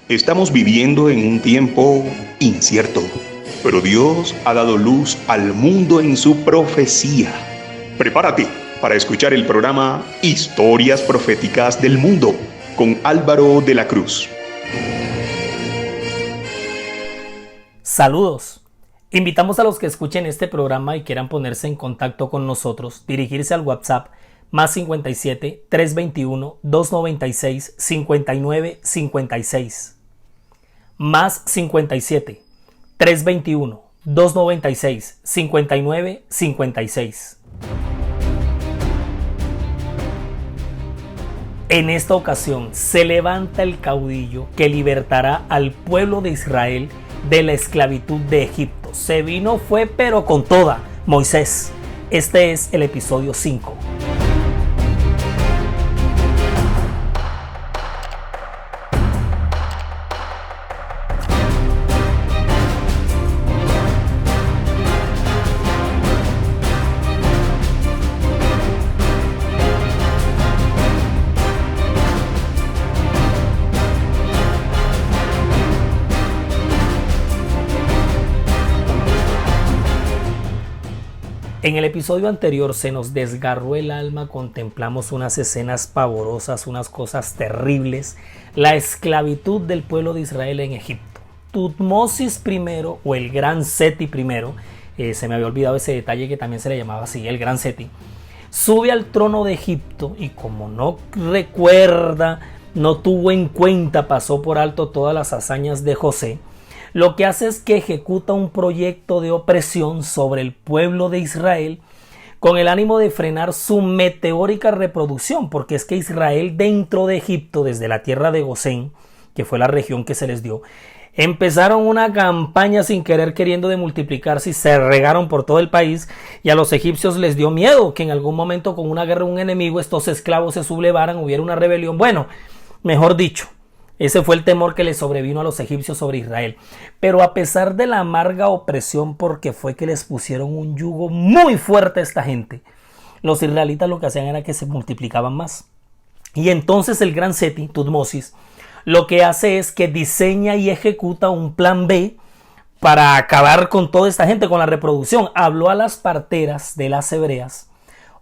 Estamos viviendo en un tiempo incierto, pero Dios ha dado luz al mundo en su profecía. Prepárate para escuchar el programa Historias Proféticas del Mundo con Álvaro de la Cruz. Saludos. Invitamos a los que escuchen este programa y quieran ponerse en contacto con nosotros, dirigirse al WhatsApp más 57 321 296 59 56. Más 57 321 296 59 56. En esta ocasión se levanta el caudillo que libertará al pueblo de Israel de la esclavitud de Egipto. Se vino fue pero con toda, Moisés. Este es el episodio 5. En el episodio anterior se nos desgarró el alma, contemplamos unas escenas pavorosas, unas cosas terribles, la esclavitud del pueblo de Israel en Egipto. Tutmosis I o el Gran Seti I, se me había olvidado ese detalle que también se le llamaba así, el Gran Seti, sube al trono de Egipto y como no recuerda, no tuvo en cuenta, pasó por alto todas las hazañas de José, lo que hace es que ejecuta un proyecto de opresión sobre el pueblo de Israel con el ánimo de frenar su meteórica reproducción, porque es que Israel dentro de Egipto, desde la tierra de Gosén, que fue la región que se les dio, empezaron una campaña sin querer queriendo de multiplicarse y se regaron por todo el país y a los egipcios les dio miedo que en algún momento con una guerra un enemigo estos esclavos se sublevaran, hubiera una rebelión. Bueno, mejor dicho, ese fue el temor que le sobrevino a los egipcios sobre Israel. Pero a pesar de la amarga opresión, porque fue que les pusieron un yugo muy fuerte a esta gente, los israelitas lo que hacían era que se multiplicaban más. Y entonces el Gran Seti, Tutmosis, lo que hace es que diseña y ejecuta un plan B para acabar con toda esta gente, con la reproducción. Habló a las parteras de las hebreas,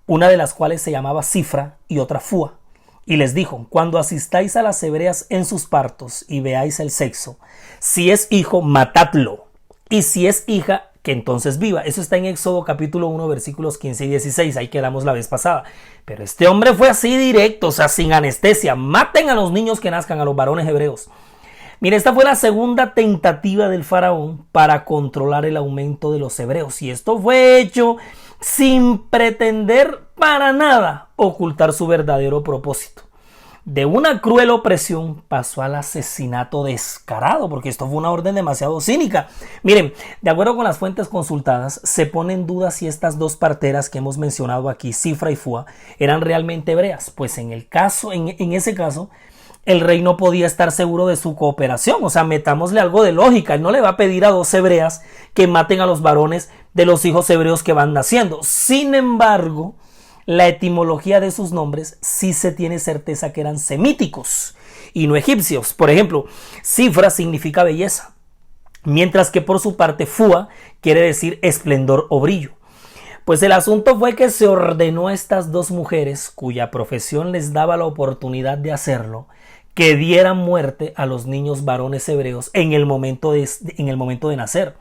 una de las cuales se llamaba Cifra y otra Fúa. Y les dijo, cuando asistáis a las hebreas en sus partos y veáis el sexo, si es hijo, matadlo, y si es hija, que entonces viva. Eso está en Éxodo capítulo 1, versículos 15 y 16, ahí quedamos la vez pasada. Pero este hombre fue así directo, o sea, sin anestesia. Maten a los niños que nazcan, a los varones hebreos. Mira, esta fue la segunda tentativa del faraón para controlar el aumento de los hebreos. Y esto fue hecho sin pretender para nada ocultar su verdadero propósito. De una cruel opresión pasó al asesinato descarado, porque esto fue una orden demasiado cínica. Miren, de acuerdo con las fuentes consultadas, se pone en duda si estas dos parteras que hemos mencionado aquí, Cifra y Fúa, eran realmente hebreas. Pues en ese caso, el rey no podía estar seguro de su cooperación. O sea, metámosle algo de lógica. Él no le va a pedir a dos hebreas que maten a los varones de los hijos hebreos que van naciendo. Sin embargo, la etimología de sus nombres sí se tiene certeza que eran semíticos y no egipcios. Por ejemplo, Cifra significa belleza, mientras que por su parte Fúa quiere decir esplendor o brillo. Pues el asunto fue que se ordenó a estas dos mujeres, cuya profesión les daba la oportunidad de hacerlo, que dieran muerte a los niños varones hebreos en el momento de nacer.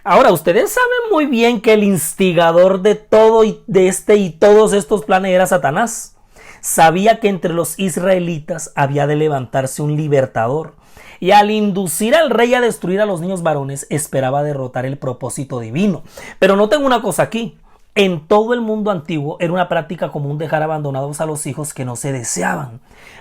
Ahora, ustedes saben muy bien que el instigador de todo y todos estos planes era Satanás. Sabía que entre los israelitas había de levantarse un libertador, y al inducir al rey a destruir a los niños varones, esperaba derrotar el propósito divino. Pero noten una cosa aquí. En todo el mundo antiguo era una práctica común dejar abandonados a los hijos que no se deseaban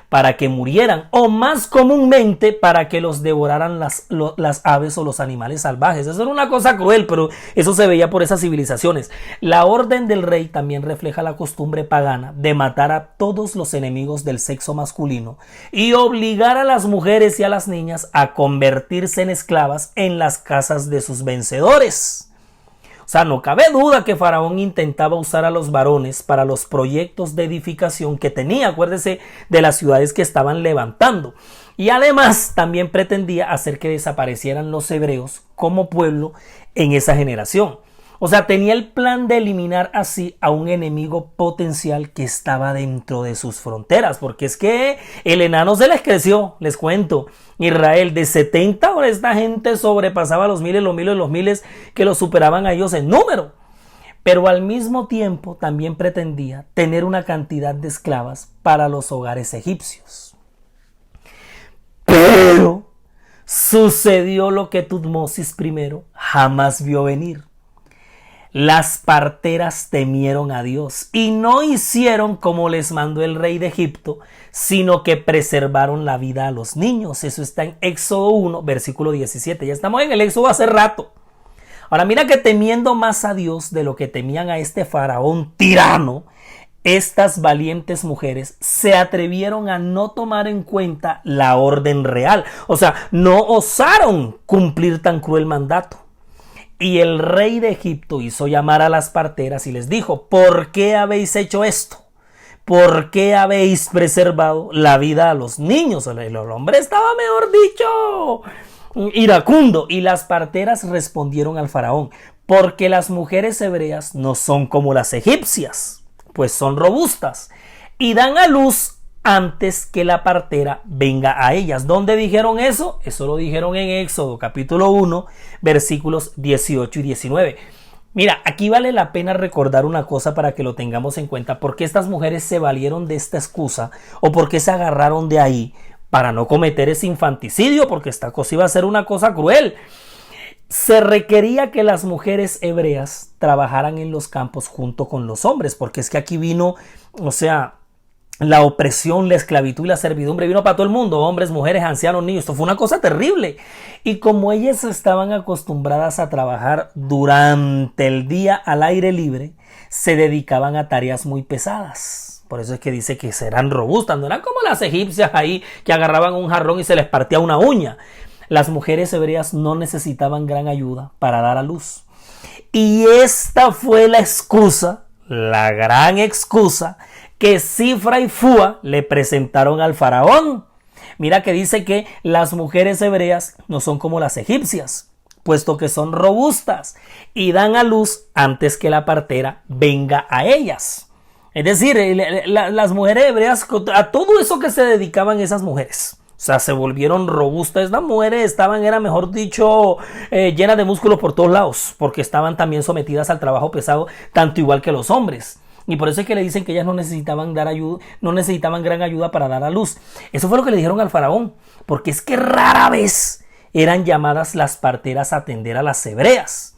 para que murieran, o más comúnmente para que los devoraran las aves o los animales salvajes. Eso era una cosa cruel, pero eso se veía por esas civilizaciones. La orden del rey también refleja la costumbre pagana de matar a todos los enemigos del sexo masculino y obligar a las mujeres y a las niñas a convertirse en esclavas en las casas de sus vencedores. O sea, no cabe duda que Faraón intentaba usar a los varones para los proyectos de edificación que tenía, acuérdese de las ciudades que estaban levantando. Y además también pretendía hacer que desaparecieran los hebreos como pueblo en esa generación. O sea, tenía el plan de eliminar así a un enemigo potencial que estaba dentro de sus fronteras, porque es que el enano se les creció, les cuento. Israel de 70, ahora esta gente sobrepasaba los miles que los superaban a ellos en número. Pero al mismo tiempo también pretendía tener una cantidad de esclavas para los hogares egipcios. Pero sucedió lo que Tutmosis I jamás vio venir. Las parteras temieron a Dios y no hicieron como les mandó el rey de Egipto, sino que preservaron la vida a los niños. Eso está en Éxodo 1, versículo 17. Ya estamos en el Éxodo hace rato. Ahora mira que temiendo más a Dios de lo que temían a este faraón tirano, estas valientes mujeres se atrevieron a no tomar en cuenta la orden real. O sea, no osaron cumplir tan cruel mandato. Y el rey de Egipto hizo llamar a las parteras y les dijo: ¿por qué habéis hecho esto? ¿Por qué habéis preservado la vida a los niños? El hombre estaba, mejor dicho, iracundo. Y las parteras respondieron al faraón: porque las mujeres hebreas no son como las egipcias, pues son robustas y dan a luz antes que la partera venga a ellas. ¿Dónde dijeron eso? Eso lo dijeron en Éxodo capítulo 1, versículos 18 y 19. Mira, aquí vale la pena recordar una cosa para que lo tengamos en cuenta. ¿Por qué estas mujeres se valieron de esta excusa? ¿O por qué se agarraron de ahí para no cometer ese infanticidio? Porque esta cosa iba a ser una cosa cruel. Se requería que las mujeres hebreas trabajaran en los campos junto con los hombres, porque es que aquí vino, o sea, la opresión, la esclavitud y la servidumbre vino para todo el mundo, hombres, mujeres, ancianos, niños. Esto fue una cosa terrible. Y como ellas estaban acostumbradas a trabajar durante el día al aire libre, se dedicaban a tareas muy pesadas. Por eso es que dice que serán robustas. No eran como las egipcias ahí que agarraban un jarrón y se les partía una uña. Las mujeres hebreas no necesitaban gran ayuda para dar a luz. Y esta fue la excusa, la gran excusa, que Cifra y Fúa le presentaron al faraón. Mira que dice que las mujeres hebreas no son como las egipcias, puesto que son robustas y dan a luz antes que la partera venga a ellas. Es decir, las mujeres hebreas, a todo eso que se dedicaban esas mujeres, o sea, se volvieron robustas. Las mujeres estaban, era mejor dicho, llenas de músculos por todos lados, porque estaban también sometidas al trabajo pesado, tanto igual que los hombres. Y por eso es que le dicen que ellas no necesitaban dar ayuda, no necesitaban gran ayuda para dar a luz. Eso fue lo que le dijeron al faraón, porque es que rara vez eran llamadas las parteras a atender a las hebreas.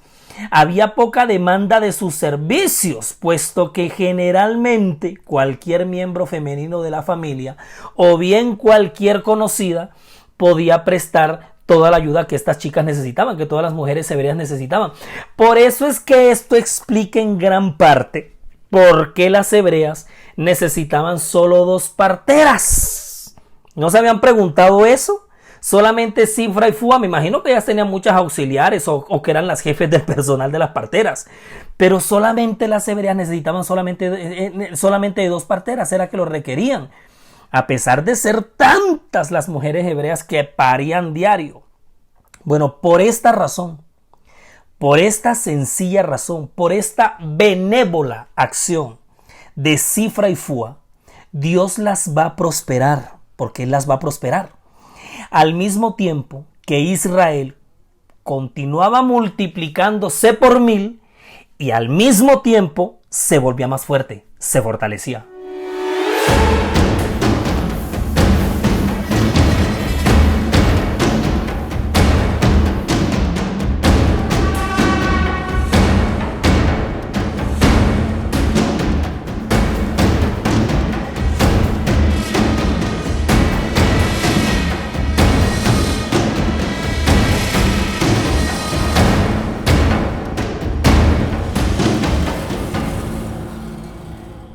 Había poca demanda de sus servicios, puesto que generalmente cualquier miembro femenino de la familia o bien cualquier conocida podía prestar toda la ayuda que estas chicas necesitaban, que todas las mujeres hebreas necesitaban. Por eso es que esto explica en gran parte por qué las hebreas necesitaban solo 2 parteras. ¿No se habían preguntado eso? Solamente Cifra y Fúa, me imagino que ellas tenían muchas auxiliares o que eran las jefes del personal de las parteras. Pero solamente las hebreas necesitaban solamente de 2 parteras, era que lo requerían. A pesar de ser tantas las mujeres hebreas que parían diario. Bueno, por esta razón, por esta sencilla razón, por esta benévola acción de Cifra y Fúa, Dios las va a prosperar, porque Él las va a prosperar. Al mismo tiempo que Israel continuaba multiplicándose por 1000 y al mismo tiempo se volvía más fuerte, se fortalecía.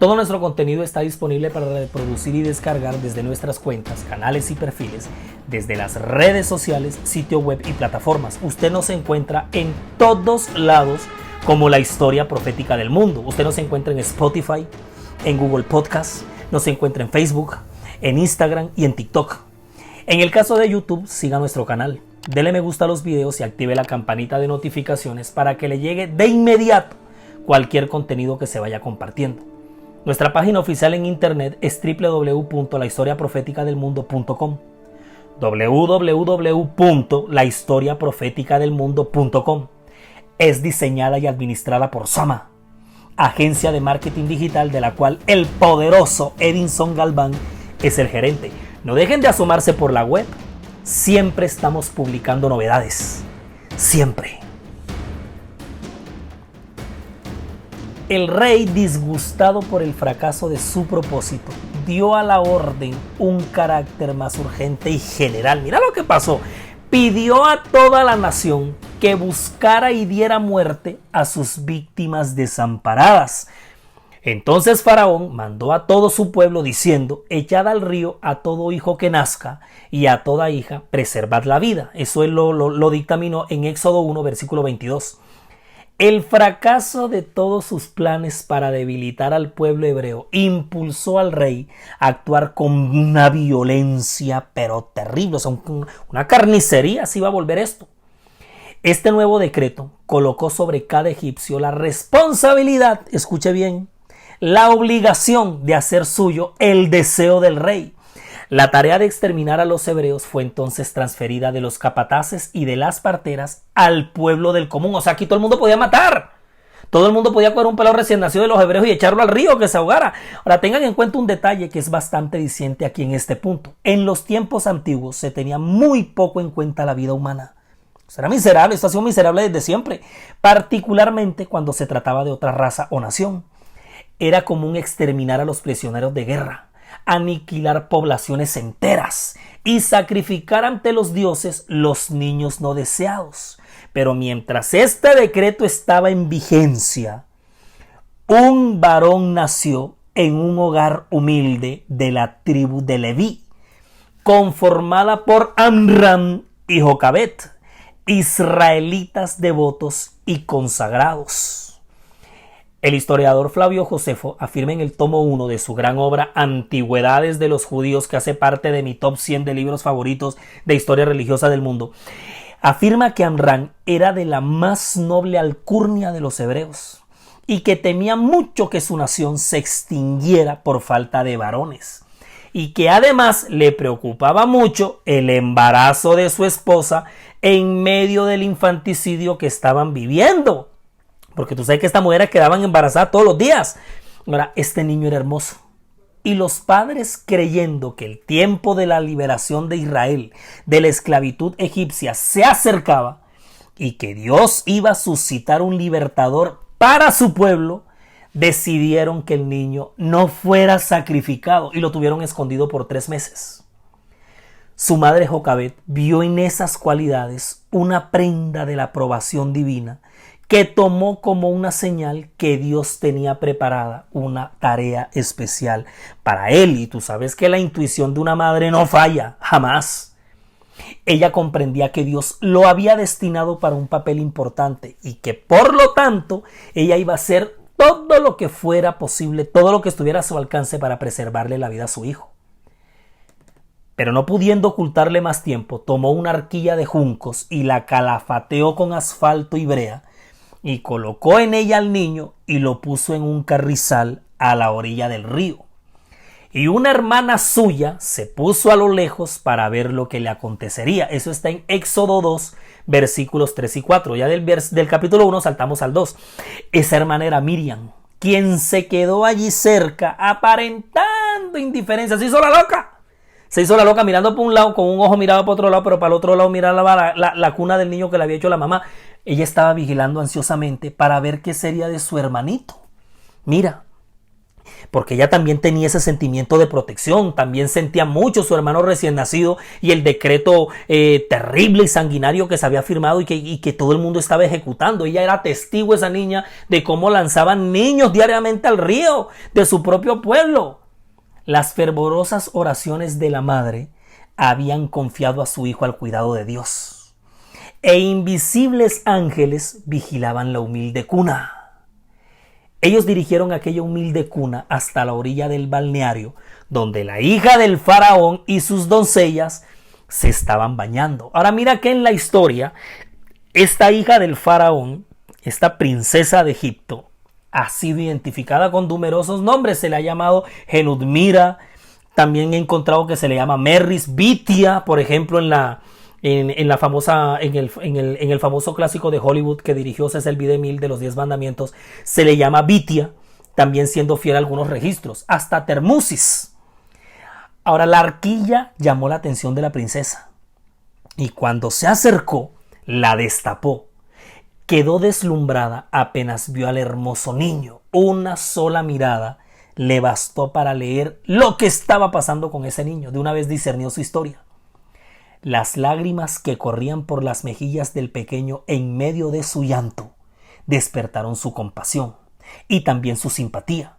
Todo nuestro contenido está disponible para reproducir y descargar desde nuestras cuentas, canales y perfiles, desde las redes sociales, sitio web y plataformas. Usted nos encuentra en todos lados como La Historia Profética del Mundo. Usted nos encuentra en Spotify, en Google Podcast, nos encuentra en Facebook, en Instagram y en TikTok. En el caso de YouTube, siga nuestro canal, dele me gusta a los videos y active la campanita de notificaciones para que le llegue de inmediato cualquier contenido que se vaya compartiendo. Nuestra página oficial en internet es www.lahistoriaprofeticadelmundo.com www.lahistoriaprofeticadelmundo.com. Es diseñada y administrada por Sama, agencia de marketing digital de la cual el poderoso Edinson Galván es el gerente. No dejen de asomarse por la web. Siempre estamos publicando novedades. Siempre. El rey, disgustado por el fracaso de su propósito, dio a la orden un carácter más urgente y general. Mira lo que pasó. Pidió a toda la nación que buscara y diera muerte a sus víctimas desamparadas. Entonces Faraón mandó a todo su pueblo diciendo: echad al río a todo hijo que nazca y a toda hija preservad la vida. Eso él lo dictaminó en Éxodo 1, versículo 22. El fracaso de todos sus planes para debilitar al pueblo hebreo impulsó al rey a actuar con una violencia pero terrible. O sea, una carnicería se iba a volver esto. Este nuevo decreto colocó sobre cada egipcio la responsabilidad, escuche bien, la obligación de hacer suyo el deseo del rey. La tarea de exterminar a los hebreos fue entonces transferida de los capataces y de las parteras al pueblo del común. O sea, aquí todo el mundo podía matar. Todo el mundo podía coger un pelado recién nacido de los hebreos y echarlo al río que se ahogara. Ahora, tengan en cuenta un detalle que es bastante diciente aquí en este punto. En los tiempos antiguos se tenía muy poco en cuenta la vida humana. Era miserable, esto ha sido miserable desde siempre, particularmente cuando se trataba de otra raza o nación. Era común exterminar a los prisioneros de guerra, aniquilar poblaciones enteras y sacrificar ante los dioses los niños no deseados. Pero mientras este decreto estaba en vigencia, un varón nació en un hogar humilde de la tribu de Leví, conformada por Amram y Jocabed, israelitas devotos y consagrados. El historiador Flavio Josefo afirma en el tomo 1 de su gran obra Antigüedades de los Judíos, que hace parte de mi top 100 de libros favoritos de historia religiosa del mundo, afirma que Amram era de la más noble alcurnia de los hebreos y que temía mucho que su nación se extinguiera por falta de varones, y que además le preocupaba mucho el embarazo de su esposa en medio del infanticidio que estaban viviendo. Porque tú sabes que estas mujeres quedaban embarazadas todos los días. Ahora, este niño era hermoso. Y los padres, creyendo que el tiempo de la liberación de Israel de la esclavitud egipcia se acercaba y que Dios iba a suscitar un libertador para su pueblo, decidieron que el niño no fuera sacrificado y lo tuvieron escondido por 3 meses. Su madre Jocabed vio en esas cualidades una prenda de la aprobación divina que tomó como una señal que Dios tenía preparada una tarea especial para él. Y tú sabes que la intuición de una madre no falla, jamás. Ella comprendía que Dios lo había destinado para un papel importante y que por lo tanto ella iba a hacer todo lo que fuera posible, todo lo que estuviera a su alcance para preservarle la vida a su hijo. Pero no pudiendo ocultarle más tiempo, tomó una arquilla de juncos y la calafateó con asfalto y brea, y colocó en ella al niño y lo puso en un carrizal a la orilla del río. Y una hermana suya se puso a lo lejos para ver lo que le acontecería. Eso está en Éxodo 2, versículos 3 y 4. Ya del capítulo 1 saltamos al 2. Esa hermana era Miriam, quien se quedó allí cerca, aparentando indiferencia. Se hizo la loca. Se hizo la loca mirando por un lado, con un ojo miraba para otro lado, pero para el otro lado miraba la cuna del niño que le había hecho la mamá. Ella estaba vigilando ansiosamente para ver qué sería de su hermanito. Mira, porque ella también tenía ese sentimiento de protección, también sentía mucho su hermano recién nacido y el decreto terrible y sanguinario que se había firmado y que todo el mundo estaba ejecutando. Ella era testigo, esa niña, de cómo lanzaban niños diariamente al río de su propio pueblo. Las fervorosas oraciones de la madre habían confiado a su hijo al cuidado de Dios. e invisibles ángeles vigilaban la humilde cuna. Ellos dirigieron aquella humilde cuna hasta la orilla del balneario, donde la hija del faraón y sus doncellas se estaban bañando. Ahora mira que en la historia, esta hija del faraón, esta princesa de Egipto, ha sido identificada con numerosos nombres. Se le ha llamado Genudmira, también he encontrado que se le llama Merris, Bitia, por ejemplo, en el famoso clásico de Hollywood que dirigió Cecil B. DeMille de los 10 mandamientos, se le llama Bitia, también siendo fiel a algunos registros, hasta Termusis. Ahora, la arquilla llamó la atención de la princesa y cuando se acercó, la destapó. Quedó deslumbrada apenas vio al hermoso niño. Una sola mirada le bastó para leer lo que estaba pasando con ese niño. De una vez discernió su historia. Las lágrimas que corrían por las mejillas del pequeño en medio de su llanto despertaron su compasión y también su simpatía.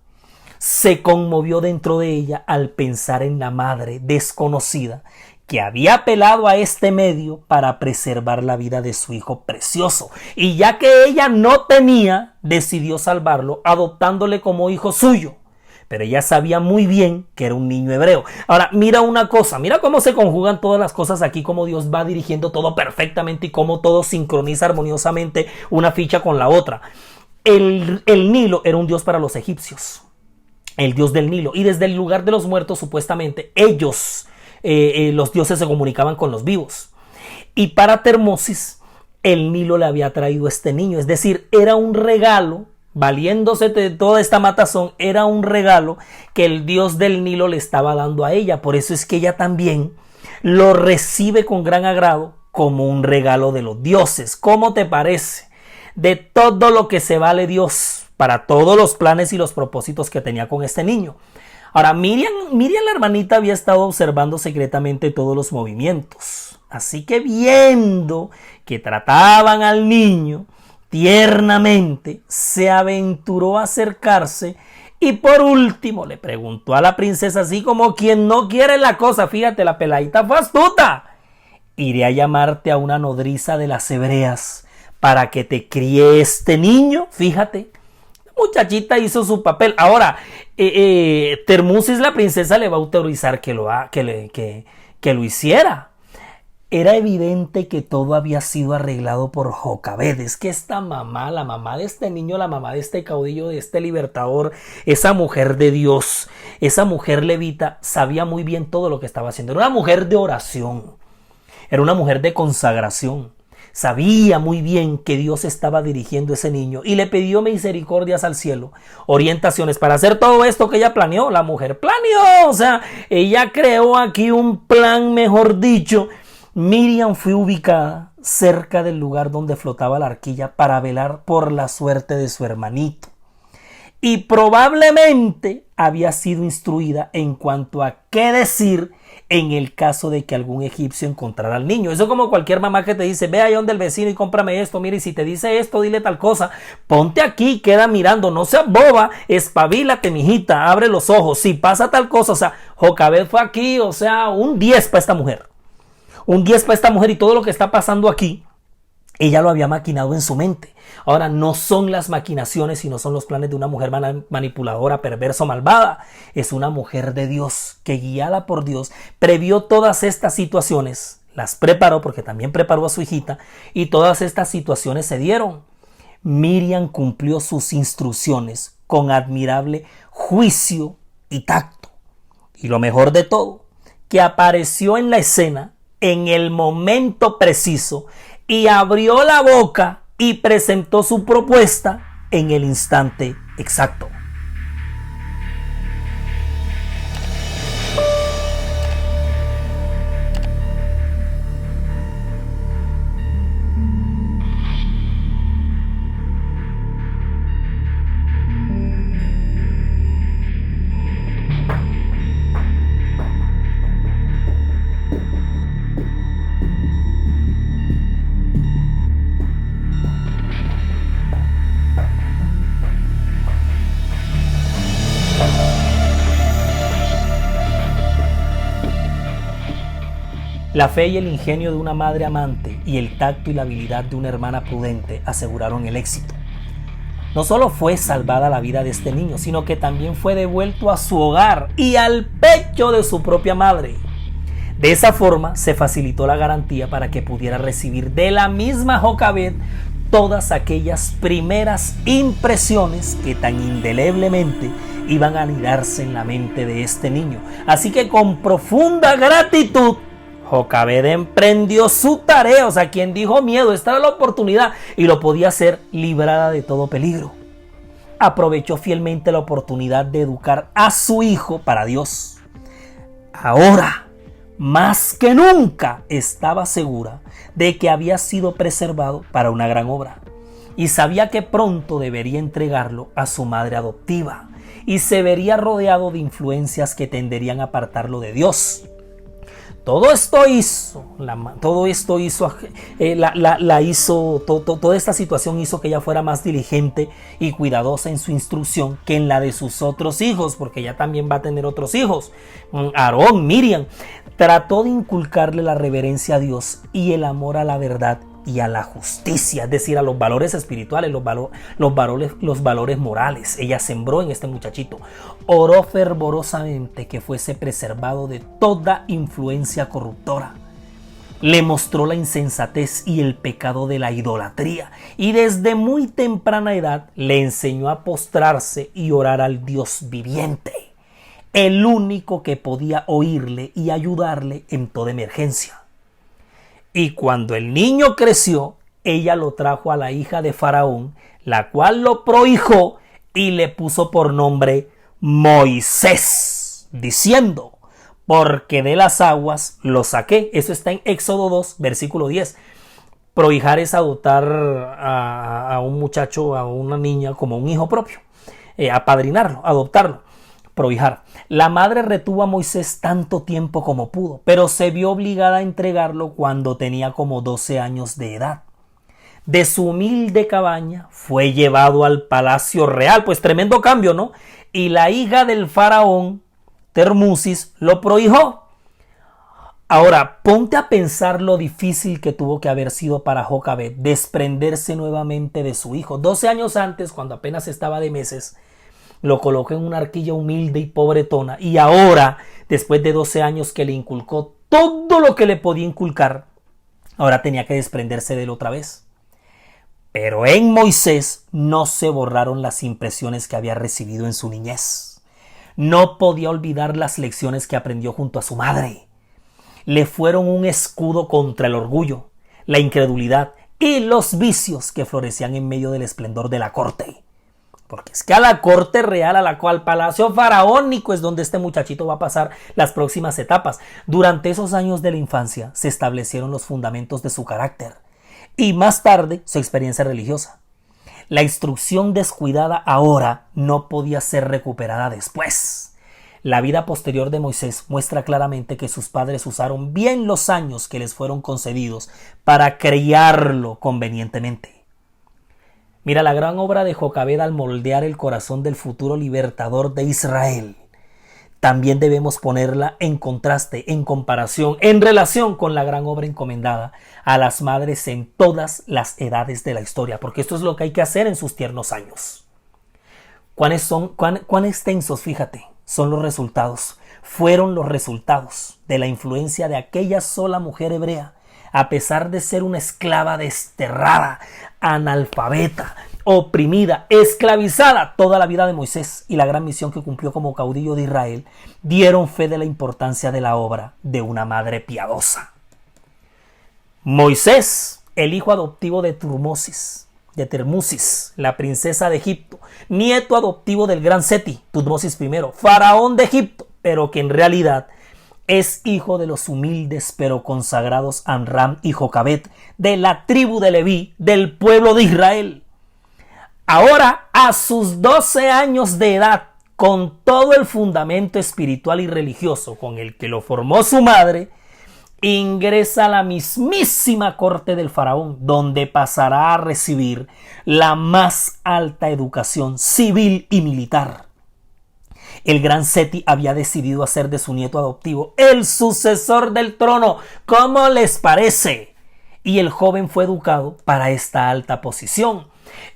Se conmovió dentro de ella al pensar en la madre desconocida que había apelado a este medio para preservar la vida de su hijo precioso. Y ya que ella no tenía, decidió salvarlo adoptándole como hijo suyo. Pero ella sabía muy bien que era un niño hebreo. Ahora, mira una cosa, mira cómo se conjugan todas las cosas aquí, cómo Dios va dirigiendo todo perfectamente y cómo todo sincroniza armoniosamente una ficha con la otra. El Nilo era un dios para los egipcios, el dios del Nilo. Y desde el lugar de los muertos, supuestamente, ellos, los dioses, se comunicaban con los vivos. Y para Termosis, el Nilo le había traído este niño. Es decir, era un regalo. Valiéndose de toda esta matazón, era un regalo que el dios del Nilo le estaba dando a ella. Por eso es que ella también lo recibe con gran agrado como un regalo de los dioses. ¿Cómo te parece? De todo lo que se vale Dios para todos los planes y los propósitos que tenía con este niño. Ahora, Miriam, la hermanita, había estado observando secretamente todos los movimientos. Así que viendo que trataban al niño tiernamente, se aventuró a acercarse y por último le preguntó a la princesa, así como quien no quiere la cosa. Fíjate, la peladita fue astuta. Iré a llamarte a una nodriza de las hebreas para que te críe este niño. Fíjate, la muchachita hizo su papel. Ahora, Termusis, la princesa, le va a autorizar que lo hiciera. Era evidente que todo había sido arreglado por Jocabed. Es que esta mamá, la mamá de este niño, la mamá de este caudillo, de este libertador, esa mujer de Dios, esa mujer levita, sabía muy bien todo lo que estaba haciendo. Era una mujer de oración, era una mujer de consagración. Sabía muy bien que Dios estaba dirigiendo a ese niño y le pidió misericordias al cielo, orientaciones para hacer todo esto que ella planeó. La mujer planeó, o sea, ella creó aquí un plan, mejor dicho. Miriam fue ubicada cerca del lugar donde flotaba la arquilla para velar por la suerte de su hermanito. Y probablemente había sido instruida en cuanto a qué decir en el caso de que algún egipcio encontrara al niño. Eso como cualquier mamá que te dice, ve allá donde el vecino y cómprame esto, mira, y si te dice esto, dile tal cosa. Ponte aquí, queda mirando, no seas boba, espabilate, mijita, abre los ojos, si pasa tal cosa. O sea, Jocabed fue aquí, o sea, un 10 para esta mujer. Un 10 para esta mujer, y todo lo que está pasando aquí, ella lo había maquinado en su mente. Ahora, no son las maquinaciones, sino son los planes de una mujer manipuladora, perversa, malvada. Es una mujer de Dios que, guiada por Dios, previó todas estas situaciones, las preparó porque también preparó a su hijita, y todas estas situaciones se dieron. Miriam cumplió sus instrucciones con admirable juicio y tacto. Y lo mejor de todo, que apareció en la escena en el momento preciso y abrió la boca y presentó su propuesta en el instante exacto. La fe y el ingenio de una madre amante y el tacto y la habilidad de una hermana prudente aseguraron el éxito. No solo fue salvada la vida de este niño, sino que también fue devuelto a su hogar y al pecho de su propia madre. De esa forma se facilitó la garantía para que pudiera recibir de la misma Jocabed todas aquellas primeras impresiones que tan indeleblemente iban a anidarse en la mente de este niño. Así que con profunda gratitud, Jocabed emprendió su tarea. O sea, quien dijo miedo, esta era la oportunidad y lo podía hacer librada de todo peligro. Aprovechó fielmente la oportunidad de educar a su hijo para Dios. Ahora, más que nunca, estaba segura de que había sido preservado para una gran obra y sabía que pronto debería entregarlo a su madre adoptiva y se vería rodeado de influencias que tenderían a apartarlo de Dios. Toda esta situación hizo que ella fuera más diligente y cuidadosa en su instrucción que en la de sus otros hijos, porque ella también va a tener otros hijos, Aarón, Miriam. Trató de inculcarle la reverencia a Dios y el amor a la verdad y a la justicia, es decir, a los valores espirituales, los valores morales. Ella sembró en este muchachito. Oró fervorosamente que fuese preservado de toda influencia corruptora. Le mostró la insensatez y el pecado de la idolatría y desde muy temprana edad le enseñó a postrarse y orar al Dios viviente, el único que podía oírle y ayudarle en toda emergencia. Y cuando el niño creció, ella lo trajo a la hija de Faraón, la cual lo prohijó y le puso por nombre Moisés, diciendo: porque de las aguas lo saqué. Eso está en Éxodo 2, versículo 10. Prohijar es adoptar a un muchacho, a una niña, como un hijo propio. Apadrinarlo, adoptarlo. Prohijar. La madre retuvo a Moisés tanto tiempo como pudo, pero se vio obligada a entregarlo cuando tenía como 12 años de edad. De su humilde cabaña fue llevado al palacio real, pues tremendo cambio, ¿no? Y la hija del faraón, Termusis, lo prohijó. Ahora, ponte a pensar lo difícil que tuvo que haber sido para Jocabed desprenderse nuevamente de su hijo. 12 años antes, cuando apenas estaba de meses, lo colocó en una arquilla humilde y pobretona, y ahora, después de 12 años que le inculcó todo lo que le podía inculcar, ahora tenía que desprenderse de él otra vez. Pero en Moisés no se borraron las impresiones que había recibido en su niñez. No podía olvidar las lecciones que aprendió junto a su madre. Le fueron un escudo contra el orgullo, la incredulidad y los vicios que florecían en medio del esplendor de la corte. Porque es que a la corte real, al palacio faraónico, es donde este muchachito va a pasar las próximas etapas. Durante esos años de la infancia se establecieron los fundamentos de su carácter y más tarde su experiencia religiosa. La instrucción descuidada ahora no podía ser recuperada después. La vida posterior de Moisés muestra claramente que sus padres usaron bien los años que les fueron concedidos para criarlo convenientemente. Mira la gran obra de Jocabed al moldear el corazón del futuro libertador de Israel. También debemos ponerla en contraste, en comparación, en relación con la gran obra encomendada a las madres en todas las edades de la historia, porque esto es lo que hay que hacer en sus tiernos años. ¿Cuán extensos, fíjate, son los resultados? Fueron los resultados de la influencia de aquella sola mujer hebrea, a pesar de ser una esclava desterrada, analfabeta, oprimida, esclavizada toda la vida de Moisés y la gran misión que cumplió como caudillo de Israel, dieron fe de la importancia de la obra de una madre piadosa. Moisés, el hijo adoptivo de Termusis, la princesa de Egipto, nieto adoptivo del gran Seti, Tutmosis I, faraón de Egipto, pero que en realidad es hijo de los humildes pero consagrados Amram y Jocabed, de la tribu de Leví, del pueblo de Israel. Ahora, a sus 12 años de edad, con todo el fundamento espiritual y religioso con el que lo formó su madre, ingresa a la mismísima corte del faraón, donde pasará a recibir la más alta educación civil y militar. El gran Seti había decidido hacer de su nieto adoptivo el sucesor del trono. ¿Cómo les parece? Y el joven fue educado para esta alta posición.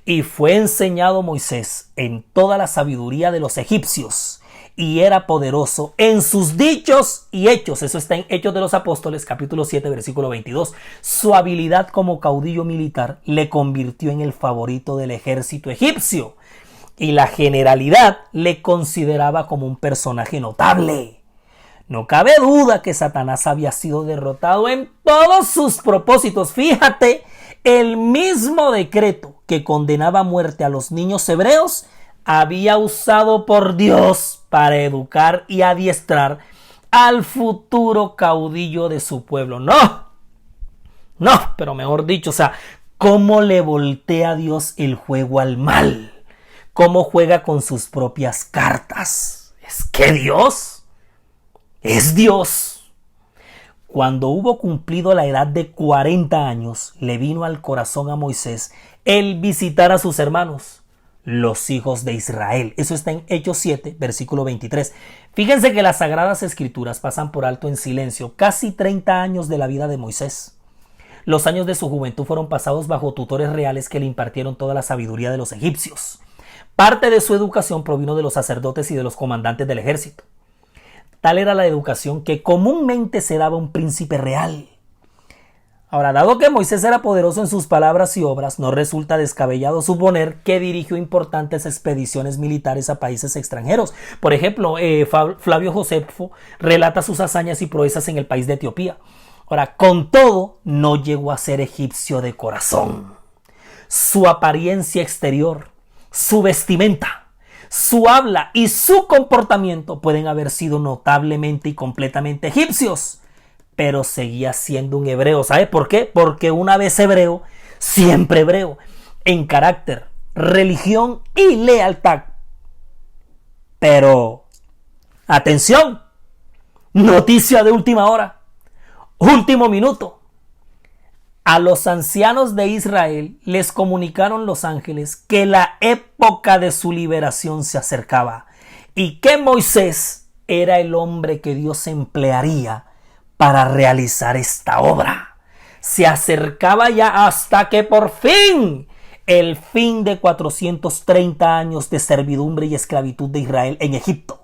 Y fue enseñado Moisés en toda la sabiduría de los egipcios. Y era poderoso en sus dichos y hechos. Eso está en Hechos de los Apóstoles, capítulo 7, versículo 22. Su habilidad como caudillo militar le convirtió en el favorito del ejército egipcio. Y la generalidad le consideraba como un personaje notable. No cabe duda que Satanás había sido derrotado en todos sus propósitos. Fíjate, el mismo decreto que condenaba a muerte a los niños hebreos había usado por Dios para educar y adiestrar al futuro caudillo de su pueblo. No, pero mejor dicho, ¿cómo le voltea Dios el juego al mal? ¿Cómo juega con sus propias cartas? Es que Dios es Dios. Cuando hubo cumplido la edad de 40 años, le vino al corazón a Moisés el visitar a sus hermanos, los hijos de Israel. Eso está en Hechos 7, versículo 23. Fíjense que las Sagradas Escrituras pasan por alto en silencio casi 30 años de la vida de Moisés. Los años de su juventud fueron pasados bajo tutores reales que le impartieron toda la sabiduría de los egipcios. Parte de su educación provino de los sacerdotes y de los comandantes del ejército. Tal era la educación que comúnmente se daba a un príncipe real. Ahora, dado que Moisés era poderoso en sus palabras y obras, no resulta descabellado suponer que dirigió importantes expediciones militares a países extranjeros. Por ejemplo, Flavio Josefo relata sus hazañas y proezas en el país de Etiopía. Ahora, con todo, no llegó a ser egipcio de corazón. Su apariencia exterior, su vestimenta, su habla y su comportamiento pueden haber sido notablemente y completamente egipcios, pero seguía siendo un hebreo. ¿Sabe por qué? Porque una vez hebreo, siempre hebreo, en carácter, religión y lealtad. Pero, atención, noticia de última hora, último minuto. A los ancianos de Israel les comunicaron los ángeles que la época de su liberación se acercaba y que Moisés era el hombre que Dios emplearía para realizar esta obra. Se acercaba ya hasta que por fin el fin de 430 años de servidumbre y esclavitud de Israel en Egipto.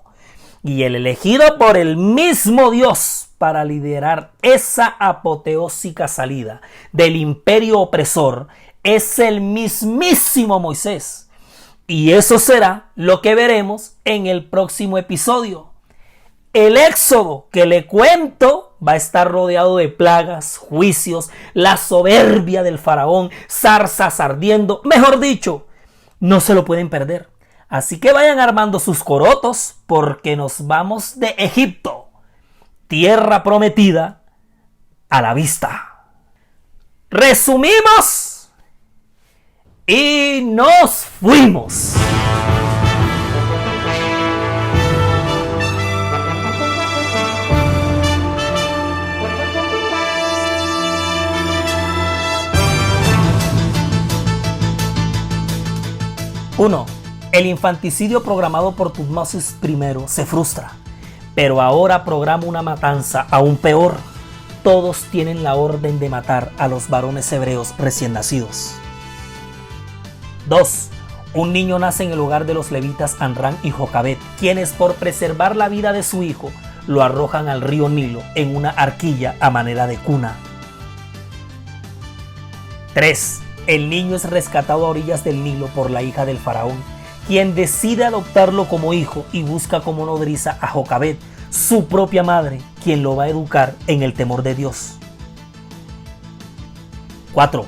Y el elegido por el mismo Dios para liderar esa apoteósica salida del imperio opresor es el mismísimo Moisés. Y eso será lo que veremos en el próximo episodio. El éxodo que le cuento va a estar rodeado de plagas, juicios, la soberbia del faraón, zarzas ardiendo. Mejor dicho, no se lo pueden perder. Así que vayan armando sus corotos porque nos vamos de Egipto, tierra prometida, a la vista. Resumimos y nos fuimos. Uno. El infanticidio programado por Tutmosis I se frustra, pero ahora programa una matanza aún peor. Todos tienen la orden de matar a los varones hebreos recién nacidos. 2. Un niño nace en el hogar de los levitas Amram y Jocabed, quienes por preservar la vida de su hijo lo arrojan al río Nilo en una arquilla a manera de cuna. 3. El niño es rescatado a orillas del Nilo por la hija del faraón, quien decide adoptarlo como hijo y busca como nodriza a Jocabed, su propia madre, quien lo va a educar en el temor de Dios. 4.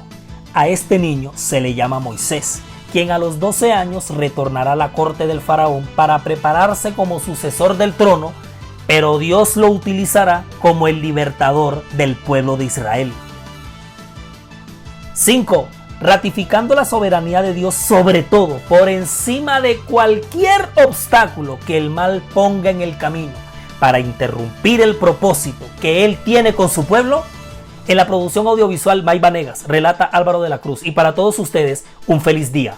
A este niño se le llama Moisés, quien a los 12 años retornará a la corte del faraón para prepararse como sucesor del trono, pero Dios lo utilizará como el libertador del pueblo de Israel. 5. Ratificando la soberanía de Dios sobre todo, por encima de cualquier obstáculo que el mal ponga en el camino para interrumpir el propósito que Él tiene con su pueblo. En la producción audiovisual May Vanegas, relata Álvaro de la Cruz, y para todos ustedes un feliz día.